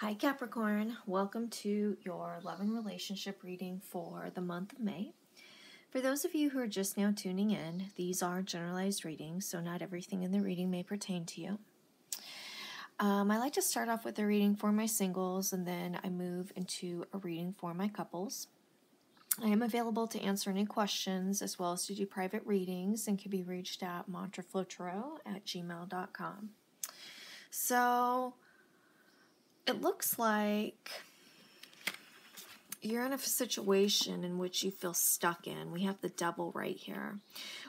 Hi Capricorn, welcome to your love and relationship reading for the month of May. For those of you who are just now tuning in, these are generalized readings, so not everything in the reading may pertain to you. I like to start off with a reading for my singles, and then I move into a reading for my couples. I am available to answer any questions as well as to do private readings and can be reached at mantraflowtarot@gmail.com. So it looks like you're in a situation in which you feel stuck in. We have the Devil right here.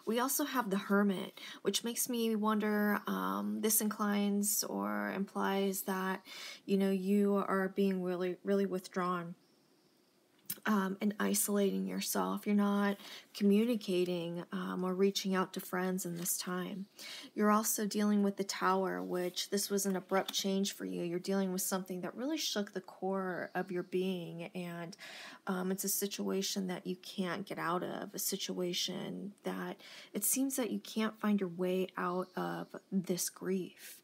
We also have the Hermit, which makes me wonder, this inclines or implies that, you are being really withdrawn. And isolating yourself. You're not communicating or reaching out to friends in this time. You're also dealing with the Tower, which this was an abrupt change for you. You're dealing with something that really shook the core of your being, and it's a situation that you can't get out of, a situation that it seems that you can't find your way out of this grief.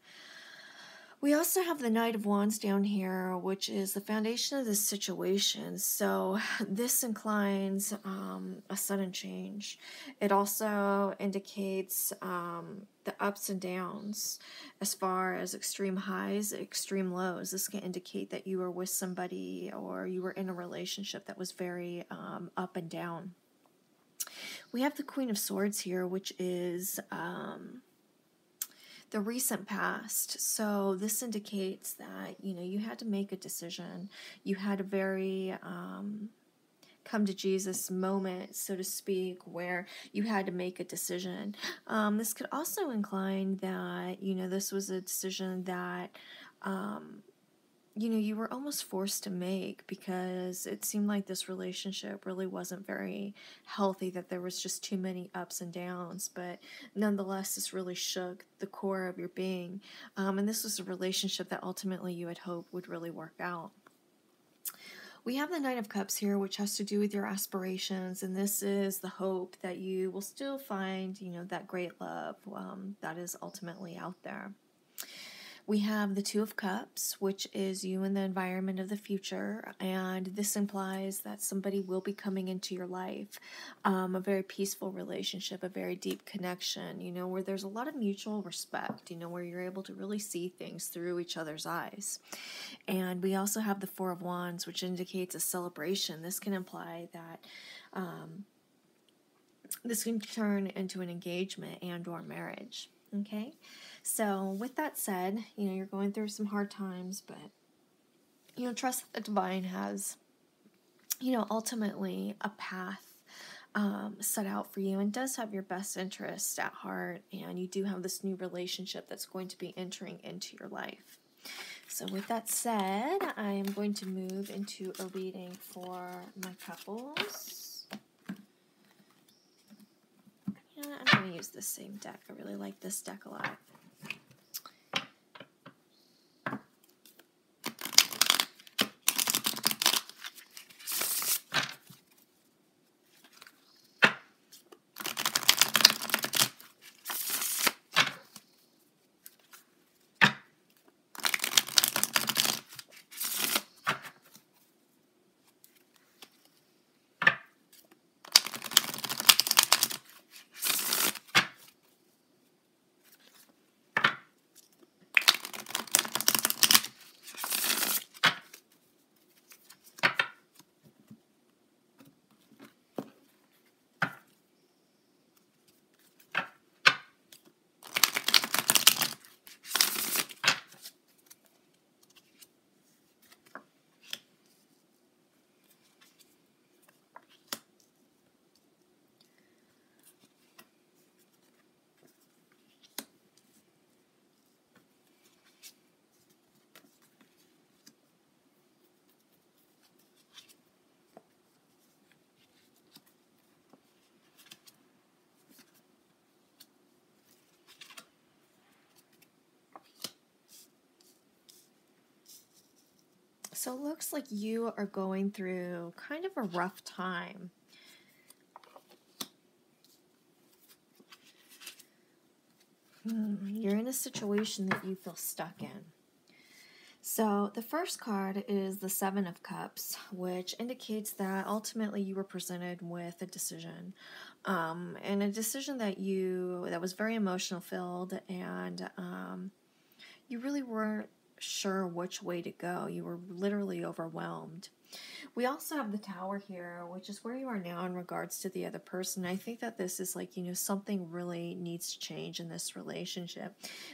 We also have the Knight of Wands down here, which is the foundation of this situation. So this inclines a sudden change. It also indicates the ups and downs as far as extreme highs, extreme lows. This can indicate that you were with somebody or you were in a relationship that was very up and down. We have the Queen of Swords here, which is the recent past. So this indicates that, you had to make a decision. You had a very come to Jesus moment, so to speak, where you had to make a decision. This could also incline that, this was a decision that, you were almost forced to make because it seemed like this relationship really wasn't very healthy, that there was just too many ups and downs, but nonetheless, this really shook the core of your being. And this was a relationship that ultimately you had hoped would really work out. We have the Knight of Cups here, which has to do with your aspirations, and this is the hope that you will still find, that great love that is ultimately out there. We have the Two of Cups, which is you and the environment of the future, and this implies that somebody will be coming into your life, a very peaceful relationship, a very deep connection, where there's a lot of mutual respect, where you're able to really see things through each other's eyes. And we also have the Four of Wands, which indicates a celebration. This can imply that this can turn into an engagement and or marriage. Okay, so with that said, you're going through some hard times, but, trust that the divine has, ultimately a path set out for you and does have your best interest at heart, and you do have this new relationship that's going to be entering into your life. So with that said, I am going to move into a reading for my couples. I'm going to use the same deck. I really like this deck a lot. So it looks like you are going through kind of a rough time. You're in a situation that you feel stuck in. So the first card is the Seven of Cups, which indicates that ultimately you were presented with a decision, and a decision that was very emotional filled, and you really weren't sure which way to go. You were literally overwhelmed. We also have the Tower here, which is where you are now in regards to the other person. I think that this is like, something really needs to change in this relationship.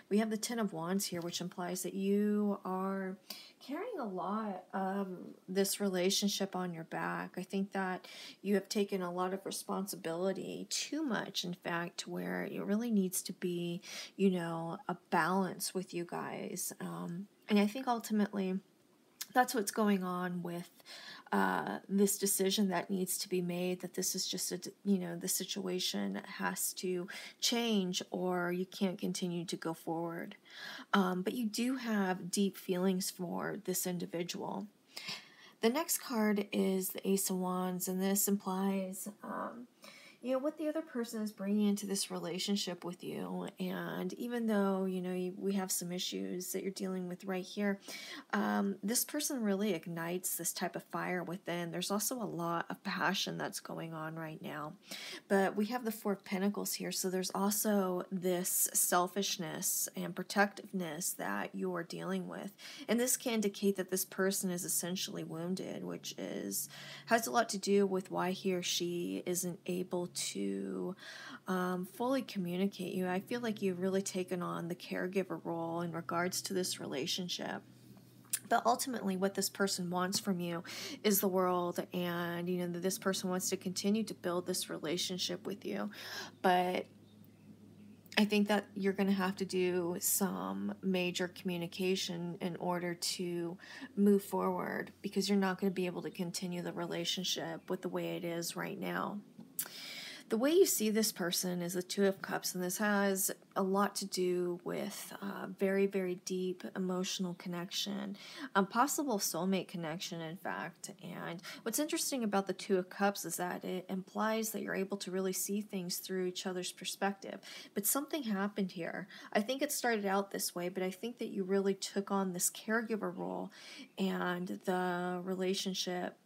We have the Ten of Wands here, which implies that you are carrying a lot of this relationship on your back. I think that you have taken a lot of responsibility, too much, in fact, where it really needs to be, a balance with you guys. And I think ultimately that's what's going on with this decision that needs to be made, that this is just the situation has to change or you can't continue to go forward. But you do have deep feelings for this individual. The next card is the Ace of Wands, and this implies what the other person is bringing into this relationship with you. And even though, we have some issues that you're dealing with right here, this person really ignites this type of fire within. There's also a lot of passion that's going on right now. But we have the Four of Pentacles here, so there's also this selfishness and protectiveness that you're dealing with. And this can indicate that this person is essentially wounded, which has a lot to do with why he or she isn't able to fully communicate you. I feel like you've really taken on the caregiver role in regards to this relationship. But ultimately, what this person wants from you is the world, and that this person wants to continue to build this relationship with you. But I think that you're going to have to do some major communication in order to move forward, because you're not going to be able to continue the relationship with the way it is right now. The way you see this person is the Two of Cups, and this has a lot to do with very, very deep emotional connection, possible soulmate connection, in fact. And what's interesting about the Two of Cups is that it implies that you're able to really see things through each other's perspective. But something happened here. I think it started out this way, but I think that you really took on this caregiver role, and the relationship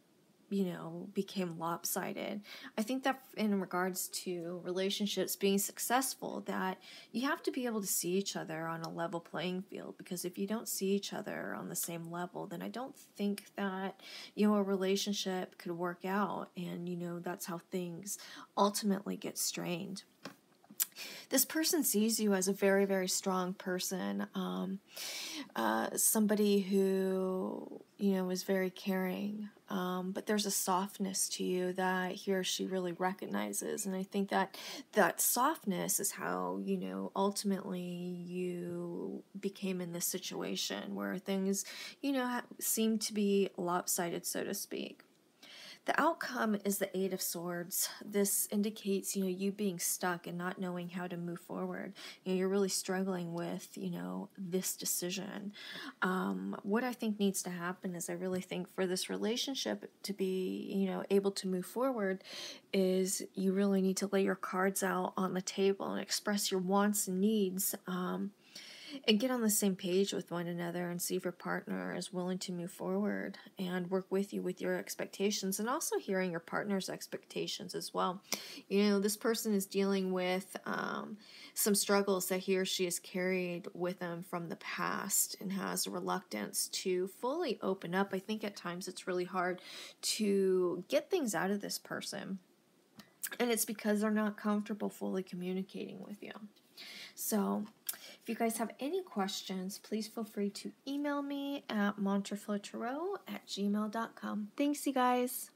became lopsided. I think that in regards to relationships being successful, that you have to be able to see each other on a level playing field, because if you don't see each other on the same level, then I don't think that, a relationship could work out, and, that's how things ultimately get strained. This person sees you as a very, very strong person, somebody who, is very caring, but there's a softness to you that he or she really recognizes. And I think that that softness is how, ultimately you became in this situation where things, seem to be lopsided, so to speak. The outcome is the Eight of Swords. This indicates, you being stuck and not knowing how to move forward. You're really struggling with, this decision. What I think needs to happen is, I really think for this relationship to be, able to move forward, is you really need to lay your cards out on the table and express your wants and needs, and get on the same page with one another, and see if your partner is willing to move forward and work with you with your expectations, and also hearing your partner's expectations as well. This person is dealing with some struggles that he or she has carried with them from the past, and has a reluctance to fully open up. I think at times it's really hard to get things out of this person, and it's because they're not comfortable fully communicating with you. So if you guys have any questions, please feel free to email me at montreflotarot@gmail.com. Thanks, you guys.